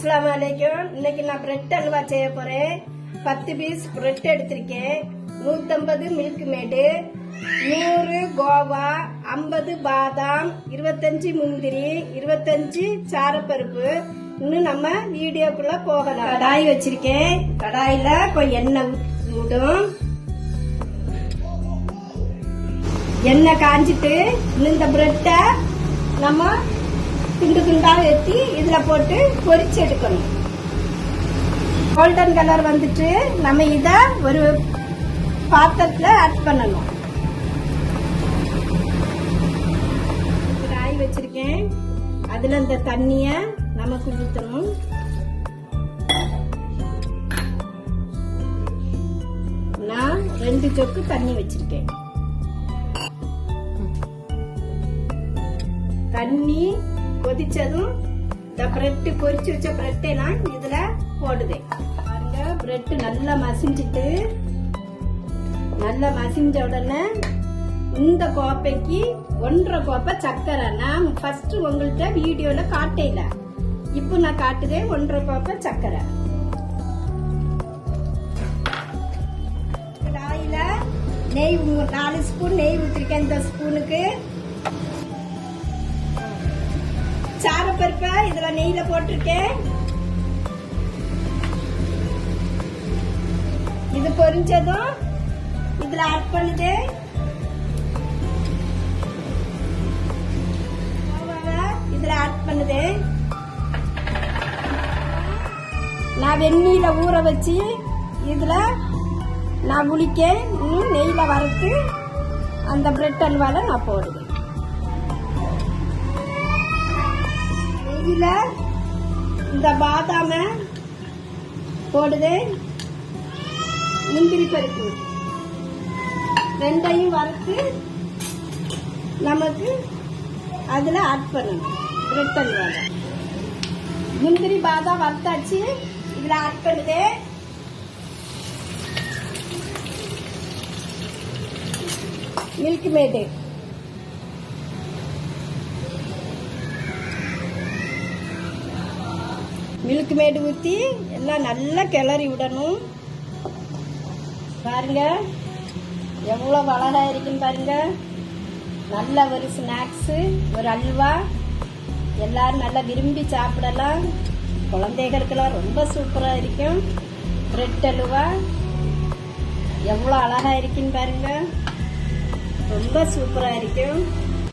அஸ்ஸலாமு அலைக்கும். இன்னைக்கு நான் பிரெட் அல்வா செய்ய போறேன். 10 பீஸ் பிரெட் எடுத்திருக்கேன். 150 மில்க் மேடு, 100 கோவா, 50 பாதாம், 25 முந்திரி, 25 சாரப்பருப்பு. இன்னும் நம்ம வீடியோக்குள்ள போகலாம். கடாய் வச்சிருக்கேன். கடாயில கொஞ்சம் எண்ணெய் விடும். எண்ணெய் காஞ்சிட்டு இந்த பிரெட்டை நம்ம துண்டு துண்டா வெட்டி இதுல போட்டு பொரிச்சு எடுக்கணும். கோல்டன் கலர் வந்துட்டு நம்ம இத ஒரு பாத்திரத்துல ஆட் பண்ணணும். காய் வச்சிருக்கேன். அதுல இந்த தண்ணிய நமக்கு ஊத்தணும். நான் 2 சொக்கு தண்ணி வச்சிருக்கேன். தண்ணி கொதிச்சதும் இந்த பிரெட் பொரிச்சு வச்ச பிரெட்டை நான் இதுல போடுதேன். பாருங்க, பிரெட் நல்லா மசிஞ்ச உடனே இந்த கோப்பைக்கு 1.5 கோப்பை சக்கரை. நான் ஃபர்ஸ்ட் உங்கள்கிட்ட வீடியோல காட்டல, இப்போ நான் காட்டுதேன். 1.5 கோப்பை சக்கரை. கடாயில நெய் 4 ஸ்பூன் நெய் ஊத்திருக்கேன். இந்த ஸ்பூனுக்கு சாரப்பருப்பை இதுல நெய்ல போட்டிருக்கேன். இது பொரிஞ்சதும் இதுல ஆட் பண்ணுது. இதுல ஆட் பண்ணுது. நான் வெந்நீல ஊற வச்சு இதுல நான் புளிக்க இன்னும் நெய்ல வறுத்து அந்த பிரெட் அல்வால நான் போடுவேன். இதுல இந்த பாதாம போடுது, முந்திரி பருப்பு ரெண்டையும் வறுத்து நமக்கு அதுல ஆட் பண்ணணும். பிரெட் அல்வா முந்திரி பாதாம் வறுத்தாச்சு, இதுல ஆட் பண்ணுது. மில்க் மேடு, மில்க் மேடு ஊற்றி எல்லாம் நல்லா கிளறி விடணும். பாருங்க எவ்வளோ அழகா இருக்குன்னு பாருங்க. நல்ல ஒரு ஸ்நாக்ஸு, ஒரு அல்வா, எல்லாரும் நல்லா விரும்பி சாப்பிடலாம். குழந்தைகளுக்கெல்லாம் ரொம்ப சூப்பராக இருக்கும். பிரெட் அல்வா எவ்வளோ அழகா இருக்குன்னு பாருங்க. ரொம்ப சூப்பராக இருக்கும்.